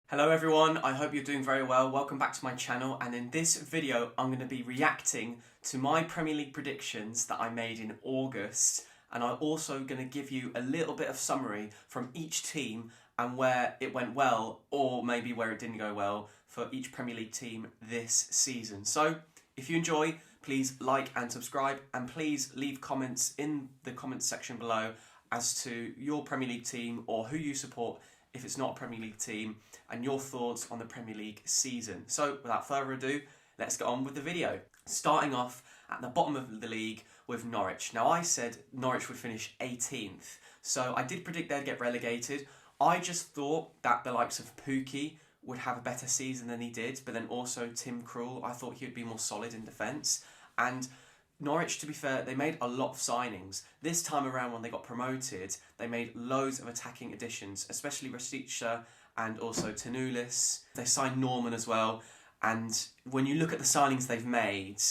Hello everyone, I hope you're doing very well. Welcome back to my channel, and in this video I'm going to be reacting to my Premier League predictions that I made in August, and I'm also going to give you a little bit of summary from each team and where it went well or maybe where it didn't go well for each Premier League team this season. So if you enjoy, please like and subscribe, and please leave comments in the comments section below as to your Premier League team or who you support if it's not a Premier League team, and your thoughts on the Premier League season. So without further ado, let's get on with the video. Starting off at the bottom of the league with Norwich. Now I said Norwich would finish 18th, so I did predict they'd get relegated. I just thought that the likes of Pukki would have a better season than he did, but then also Tim Krul, I thought he would be more solid in defence. And Norwich, to be fair, they made a lot of signings. This time around when they got promoted, they made loads of attacking additions, especially Rashica and also Tanulis. They signed Norman as well, and when you look at the signings they've made,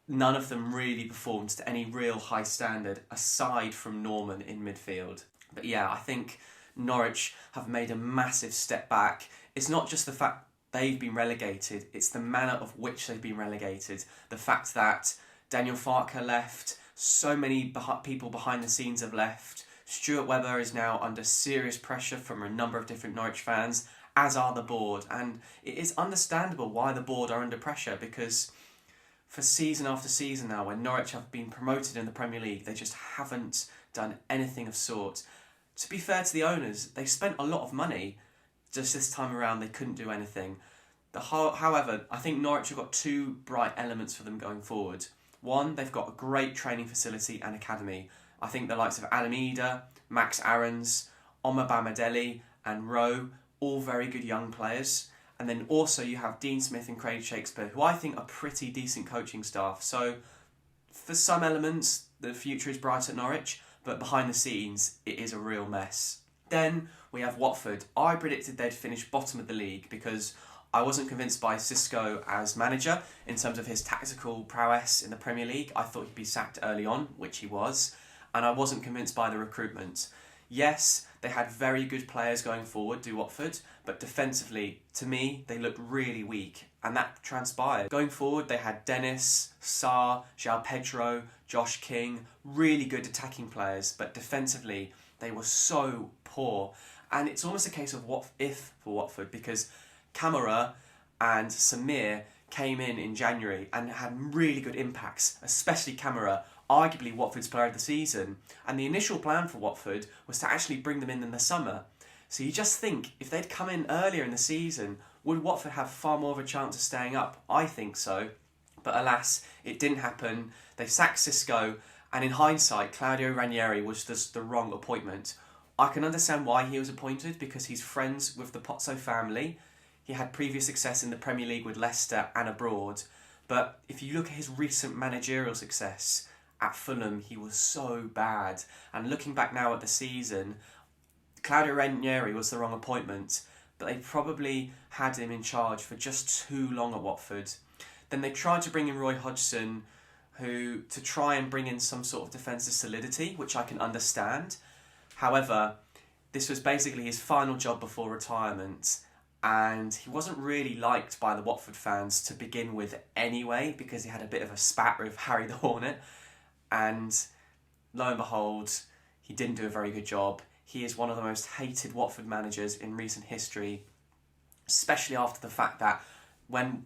none of them really performed to any real high standard aside from Norman in midfield. But yeah, I think Norwich have made a massive step back. It's not just the fact they've been relegated, it's the manner of which they've been relegated. The fact that Daniel Farke left, so many people behind the scenes have left. Stuart Webber is now under serious pressure from a number of different Norwich fans, as are the board. And it is understandable why the board are under pressure, because for season after season now, when Norwich have been promoted in the Premier League, they just haven't done anything of sort. To be fair to the owners, they spent a lot of money. Just this time around, they couldn't do anything. However, I think Norwich have got two bright elements for them going forward. One, they've got a great training facility and academy. I think the likes of Adam Ida, Max Aarons, Omar Bamadeli and Rowe, all very good young players. And then also you have Dean Smith and Craig Shakespeare, who I think are pretty decent coaching staff. So for some elements, the future is bright at Norwich, but behind the scenes, it is a real mess. Then we have Watford. I predicted they'd finish bottom of the league because I wasn't convinced by Xisco as manager in terms of his tactical prowess in the Premier League. I thought he'd be sacked early on, which he was, and I wasn't convinced by the recruitment. Yes, they had very good players going forward, do Watford, but defensively, to me, they looked really weak, and that transpired. Going forward, they had Dennis, Sarr, João Pedro, Josh King, really good attacking players, but defensively, they were so poor. And it's almost a case of what if for Watford, because Kamara and Samir came in January and had really good impacts, especially Kamara, arguably Watford's player of the season. And the initial plan for Watford was to actually bring them in the summer. So you just think, if they'd come in earlier in the season, would Watford have far more of a chance of staying up? I think so. But alas, it didn't happen. They sacked Xisco, and in hindsight, Claudio Ranieri was just the wrong appointment. I can understand why he was appointed, because he's friends with the Pozzo family. He had previous success in the Premier League with Leicester and abroad. But if you look at his recent managerial success at Fulham, he was so bad. And looking back now at the season, Claudio Ranieri was the wrong appointment, but they probably had him in charge for just too long at Watford. Then they tried to bring in Roy Hodgson, to try and bring in some sort of defensive solidity, which I can understand. However, this was basically his final job before retirement, and he wasn't really liked by the Watford fans to begin with anyway, because he had a bit of a spat with Harry the Hornet, and lo and behold, he didn't do a very good job. He is one of the most hated Watford managers in recent history, especially after the fact that when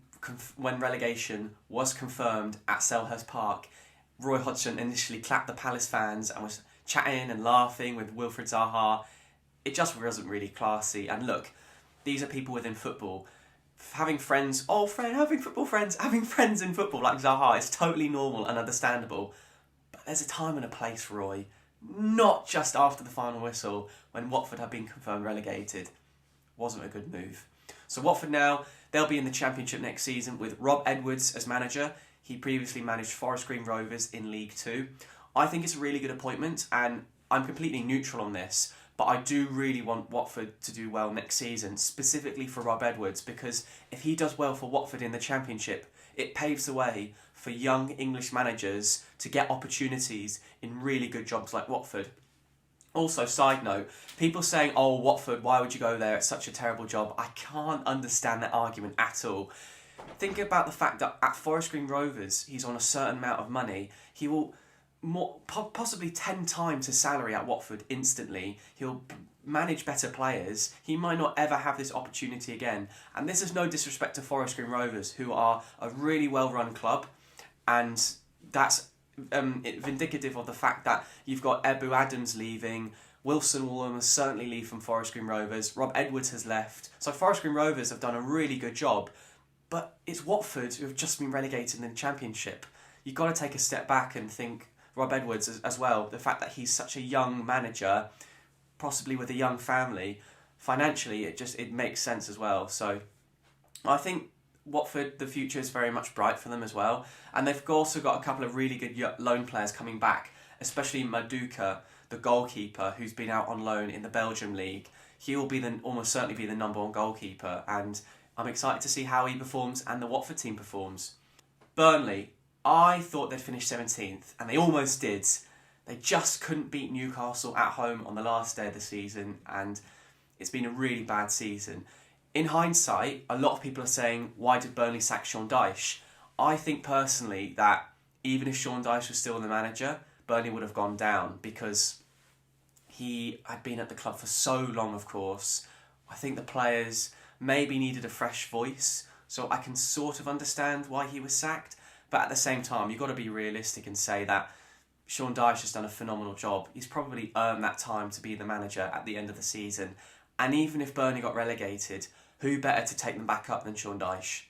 relegation was confirmed at Selhurst Park, Roy Hodgson initially clapped the Palace fans and was chatting and laughing with Wilfried Zaha. It just wasn't really classy. And look, these are people within football. Having friends in football like Zaha is totally normal and understandable. But there's a time and a place, Roy. Not just after the final whistle, when Watford have been confirmed relegated. Wasn't a good move. So Watford now, they'll be in the Championship next season with Rob Edwards as manager. He previously managed Forest Green Rovers in League 2. I think it's a really good appointment, and I'm completely neutral on this, but I do really want Watford to do well next season, specifically for Rob Edwards, because if he does well for Watford in the Championship, it paves the way for young English managers to get opportunities in really good jobs like Watford. Also, side note, people saying, oh, Watford, why would you go there? It's such a terrible job. I can't understand that argument at all. Think about the fact that at Forest Green Rovers, he's on a certain amount of money. He will possibly 10 times his salary at Watford instantly. He'll manage better players. He might not ever have this opportunity again. And this is no disrespect to Forest Green Rovers, who are a really well-run club. And that's vindicative of the fact that you've got Ebu Adams leaving. Wilson will almost certainly leave from Forest Green Rovers. Rob Edwards has left. So Forest Green Rovers have done a really good job. But it's Watford who have just been relegated in the Championship. You've got to take a step back and think Rob Edwards as well. The fact that he's such a young manager, possibly with a young family, financially it makes sense as well. So I think Watford, the future is very much bright for them as well. And they've also got a couple of really good loan players coming back, especially Maduka, the goalkeeper, who's been out on loan in the Belgium League. He will be almost certainly be the number one goalkeeper, and I'm excited to see how he performs and the Watford team performs. Burnley, I thought they'd finish 17th, and they almost did. They just couldn't beat Newcastle at home on the last day of the season, and it's been a really bad season. In hindsight, a lot of people are saying, why did Burnley sack Sean Dyche? I think personally that even if Sean Dyche was still the manager, Burnley would have gone down, because he had been at the club for so long, of course. I think the players maybe needed a fresh voice, so I can sort of understand why he was sacked. But at the same time, you've got to be realistic and say that Sean Dyche has done a phenomenal job. He's probably earned that time to be the manager at the end of the season. And even if Burnley got relegated, who better to take them back up than Sean Dyche?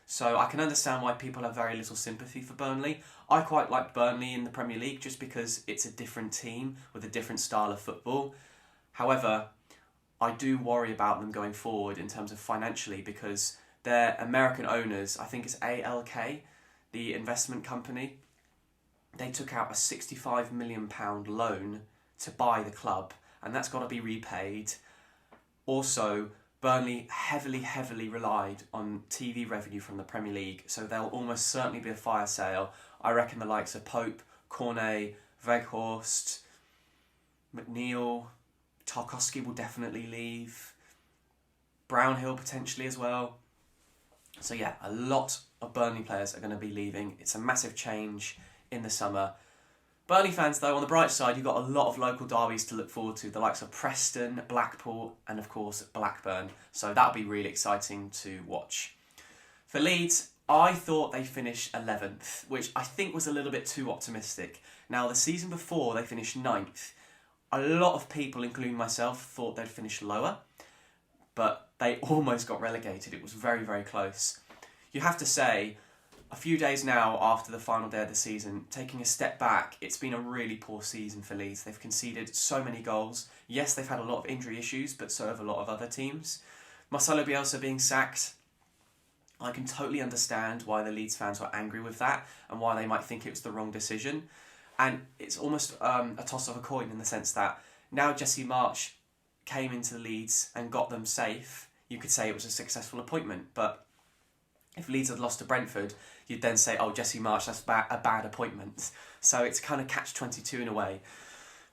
So I can understand why people have very little sympathy for Burnley. I quite like Burnley in the Premier League just because it's a different team with a different style of football. However, I do worry about them going forward in terms of financially, because their American owners, I think it's ALK, the investment company, they took out a £65 million loan to buy the club, and that's got to be repaid. Also, Burnley heavily relied on TV revenue from the Premier League, so there'll almost certainly be a fire sale. I reckon the likes of Pope, Cornet, Weghorst, McNeil, Tarkowski will definitely leave. Brownhill potentially as well. So yeah, a lot of Burnley players are going to be leaving. It's a massive change in the summer. Burnley fans, though, on the bright side, you've got a lot of local derbies to look forward to. The likes of Preston, Blackpool, and of course Blackburn. So that'll be really exciting to watch. For Leeds, I thought they finished 11th, which I think was a little bit too optimistic. Now, the season before, they finished 9th. A lot of people, including myself, thought they'd finish lower, but they almost got relegated. It was very close. You have to say, a few days now after the final day of the season, taking a step back, it's been a really poor season for Leeds. They've conceded so many goals. Yes, they've had a lot of injury issues, but so have a lot of other teams. Marcelo Bielsa being sacked, I can totally understand why the Leeds fans were angry with that and why they might think it was the wrong decision. And it's almost a toss of a coin in the sense that now Jesse Marsch came into Leeds and got them safe, you could say it was a successful appointment. But if Leeds had lost to Brentford, you'd then say, oh, Jesse Marsch, that's a bad appointment. So it's kind of catch-22 in a way.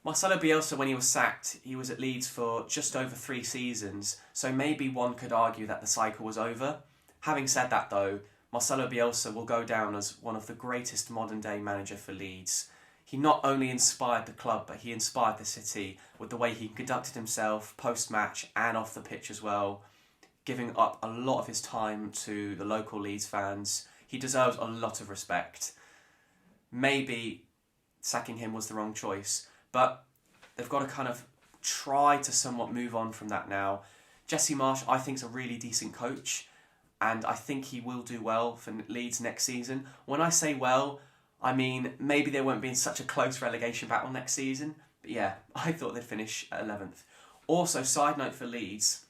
Marcelo Bielsa, when he was sacked, he was at Leeds for just over 3 seasons, so maybe one could argue that the cycle was over. Having said that, though, Marcelo Bielsa will go down as one of the greatest modern-day manager for Leeds. He not only inspired the club, but he inspired the city with the way he conducted himself post-match and off the pitch as well, giving up a lot of his time to the local Leeds fans. He deserves a lot of respect. Maybe sacking him was the wrong choice, but they've got to kind of try to somewhat move on from that now. Jesse Marsch, I think, is a really decent coach, and I think he will do well for Leeds next season. When I say well, I mean maybe they won't be in such a close relegation battle next season, but yeah, I thought they'd finish at 11th. Also, side note for Leeds,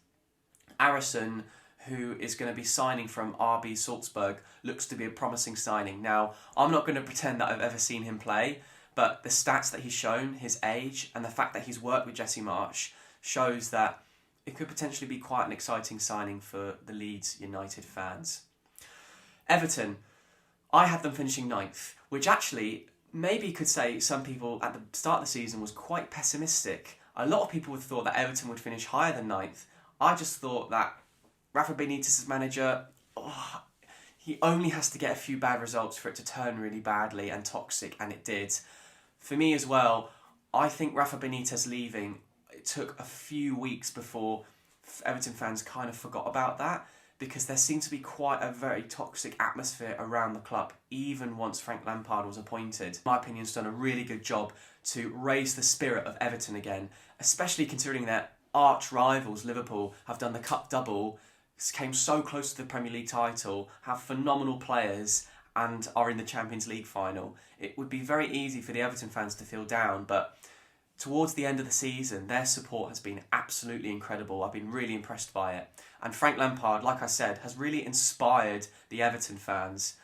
Arison, who is going to be signing from RB Salzburg, looks to be a promising signing. Now, I'm not going to pretend that I've ever seen him play, but the stats that he's shown, his age, and the fact that he's worked with Jesse Marsch shows that it could potentially be quite an exciting signing for the Leeds United fans. Everton, I had them finishing 9th, which actually maybe could say some people at the start of the season was quite pessimistic. A lot of people would have thought that Everton would finish higher than ninth. I just thought that Rafa Benitez's manager, he only has to get a few bad results for it to turn really badly and toxic, and it did. For me as well, I think Rafa Benitez leaving, it took a few weeks before Everton fans kind of forgot about that, because there seemed to be quite a very toxic atmosphere around the club, even once Frank Lampard was appointed. In my opinion, he's done a really good job to raise the spirit of Everton again, especially considering their arch rivals, Liverpool, have done the cup double, came so close to the Premier League title, have phenomenal players, and are in the Champions League final. It would be very easy for the Everton fans to feel down, but towards the end of the season, their support has been absolutely incredible. I've been really impressed by it. And Frank Lampard, like I said, has really inspired the Everton fans.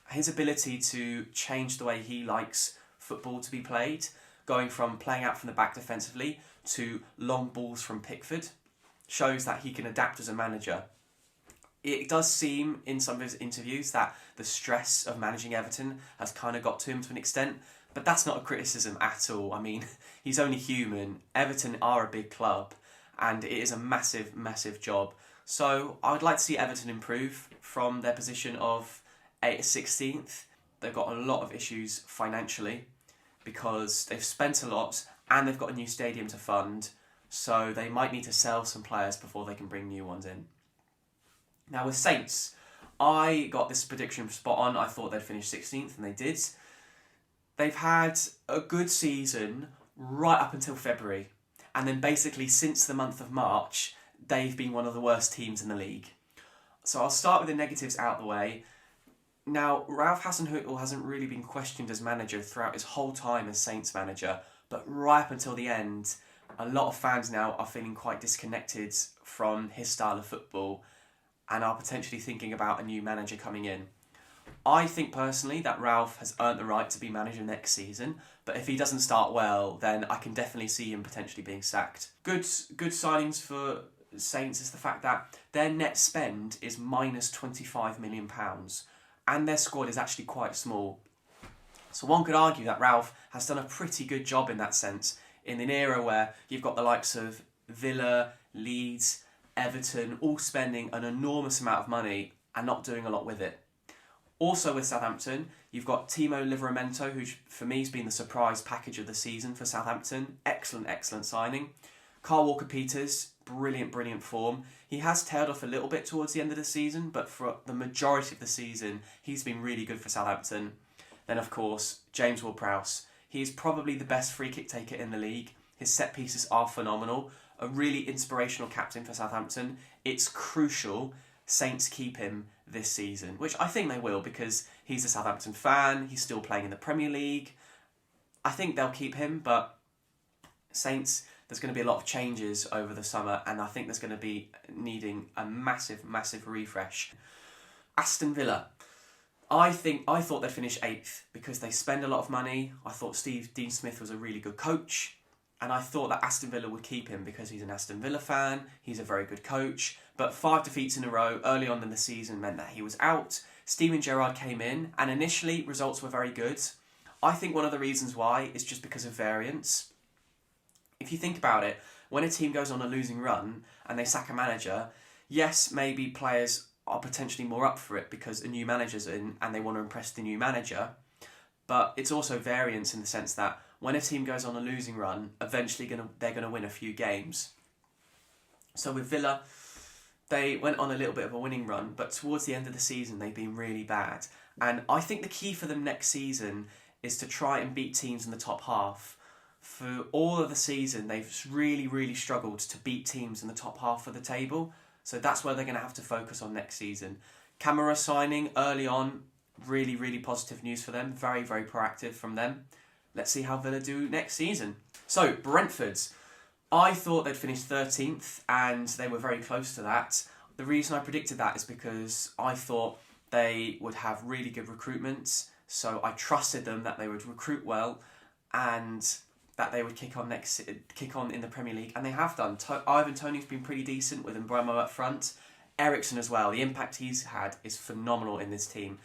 His ability to change the way he likes football to be played, going from playing out from the back defensively to long balls from Pickford, shows that he can adapt as a manager. It does seem in some of his interviews that the stress of managing Everton has kind of got to him to an extent, but that's not a criticism at all. I mean, he's only human. Everton are a big club, and it is a massive, massive job. So I'd like to see Everton improve from their position of 16th. They've got a lot of issues financially because they've spent a lot and they've got a new stadium to fund, so they might need to sell some players before they can bring new ones in. Now with Saints, I got this prediction spot on. I thought they'd finish 16th, and they did. They've had a good season right up until February, and then basically since the month of March, they've been one of the worst teams in the league. So I'll start with the negatives out of the way. Now, Ralph Hasenhüttl hasn't really been questioned as manager throughout his whole time as Saints manager, but right up until the end, a lot of fans now are feeling quite disconnected from his style of football and are potentially thinking about a new manager coming in. I think personally that Ralph has earned the right to be manager next season, but if he doesn't start well, then I can definitely see him potentially being sacked. Good signings for Saints is the fact that their net spend is minus £25 million, and their squad is actually quite small. So one could argue that Ralph has done a pretty good job in that sense, in an era where you've got the likes of Villa, Leeds, Everton, all spending an enormous amount of money and not doing a lot with it. Also with Southampton, you've got Timo Livramento, who for me has been the surprise package of the season for Southampton. Excellent signing. Kyle Walker-Peters, brilliant form. He has tailed off a little bit towards the end of the season, but for the majority of the season, he's been really good for Southampton. Then, of course, James Ward-Prowse. He's probably the best free kick taker in the league. His set pieces are phenomenal. A really inspirational captain for Southampton. It's crucial Saints keep him this season, which I think they will, because he's a Southampton fan, he's still playing in the Premier League. I think they'll keep him, but Saints, there's going to be a lot of changes over the summer, and I think there's going to be needing a massive refresh. Aston Villa. I thought they'd finish 8th because they spend a lot of money. I thought Dean Smith was a really good coach, and I thought that Aston Villa would keep him because he's an Aston Villa fan, he's a very good coach. But 5 defeats in a row early on in the season meant that he was out. Steven Gerrard came in, and initially results were very good. I think one of the reasons why is just because of variance. If you think about it, when a team goes on a losing run and they sack a manager, yes, maybe players are potentially more up for it because a new manager's in and they want to impress the new manager. But it's also variance in the sense that when a team goes on a losing run, eventually they're going to win a few games. So with Villa, they went on a little bit of a winning run, but towards the end of the season, they've been really bad. And I think the key for them next season is to try and beat teams in the top half. For all of the season, they've really struggled to beat teams in the top half of the table. So that's where they're going to have to focus on next season. Camara signing early on, really positive news for them. Very proactive from them. Let's see how Villa do next season. So, Brentford. I thought they'd finish 13th, and they were very close to that. The reason I predicted that is because I thought they would have really good recruitment, so I trusted them that they would recruit well and that they would kick on in the Premier League, and they have done. Ivan Toney's been pretty decent with Mbeumo up front. Eriksen as well. The impact he's had is phenomenal in this team.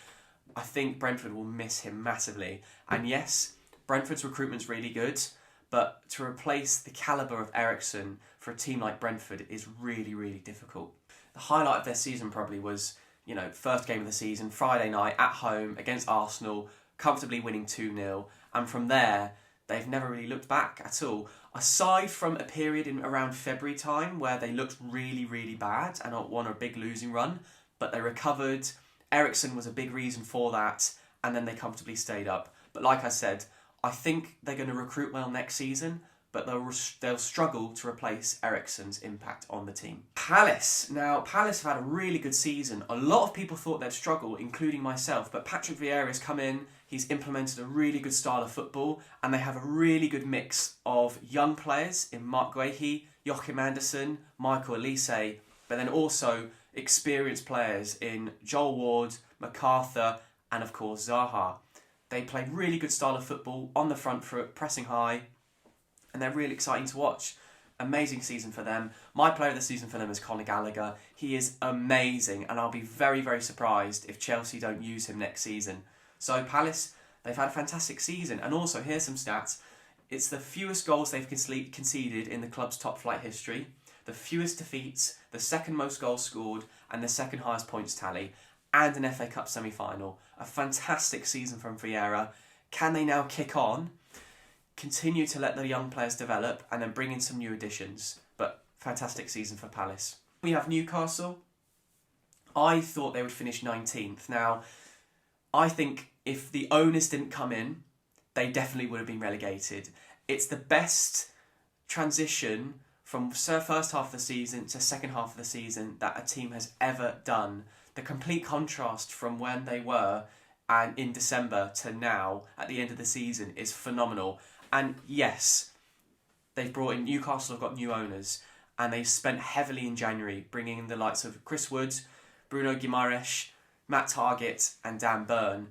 I think Brentford will miss him massively. And yes, Brentford's recruitment's really good, but to replace the calibre of Eriksen for a team like Brentford is really, really difficult. The highlight of their season probably was, first game of the season, Friday night at home against Arsenal, comfortably winning 2-0, and from there they've never really looked back at all. Aside from a period in around February time where they looked really, really bad and won a big losing run, but they recovered. Eriksen was a big reason for that, and then they comfortably stayed up. But like I said, I think they're going to recruit well next season, but they'll struggle to replace Eriksen's impact on the team. Palace. Now, Palace have had a really good season. A lot of people thought they'd struggle, including myself, but Patrick Vieira's come in, he's implemented a really good style of football, and they have a really good mix of young players in Mark Guehi, Joachim Andersen, Michael Olise, but then also experienced players in Joel Ward, MacArthur, and of course Zaha. They play really good style of football on the front foot, pressing high, and they're really exciting to watch. Amazing season for them. My player of the season for them is Conor Gallagher. He is amazing, and I'll be very, very surprised if Chelsea don't use him next season. So Palace, they've had a fantastic season. And also, here's some stats. It's the fewest goals they've conceded in the club's top flight history, the fewest defeats, the second most goals scored, and the second highest points tally, and an FA Cup semi-final. A fantastic season from Vieira. Can they now kick on, continue to let the young players develop, and then bring in some new additions? But fantastic season for Palace. We have Newcastle. I thought they would finish 19th. Now, I think if the owners didn't come in, they definitely would have been relegated. It's the best transition from first half of the season to second half of the season that a team has ever done. The complete contrast from when they were and in December to now at the end of the season is phenomenal. And yes, they've brought in, Newcastle have got new owners, and they've spent heavily in January bringing in the likes of Chris Wood, Bruno Guimaraes, Matt Targett and Dan Burn.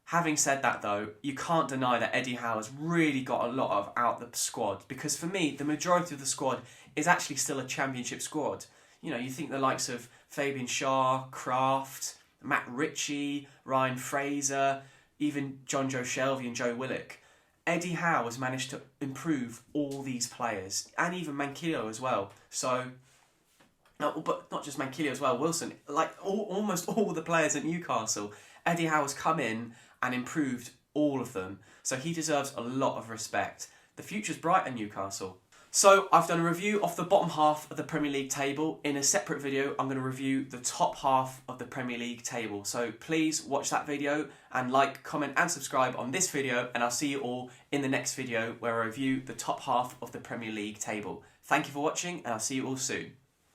Having said that though, you can't deny that Eddie Howe has really got a lot of out the squad, because for me, the majority of the squad is actually still a championship squad. You think the likes of Fabian Schär, Kraft, Matt Ritchie, Ryan Fraser, even John Joe Shelvey and Joe Willock. Eddie Howe has managed to improve all these players, and even Manquillo as well. So, but not just Manquillo as well, Wilson, like almost all the players at Newcastle, Eddie Howe has come in and improved all of them. So he deserves a lot of respect. The future's bright at Newcastle. So I've done a review of the bottom half of the Premier League table. In a separate video, I'm going to review the top half of the Premier League table. So please watch that video and like, comment and subscribe on this video, and I'll see you all in the next video where I review the top half of the Premier League table. Thank you for watching, and I'll see you all soon.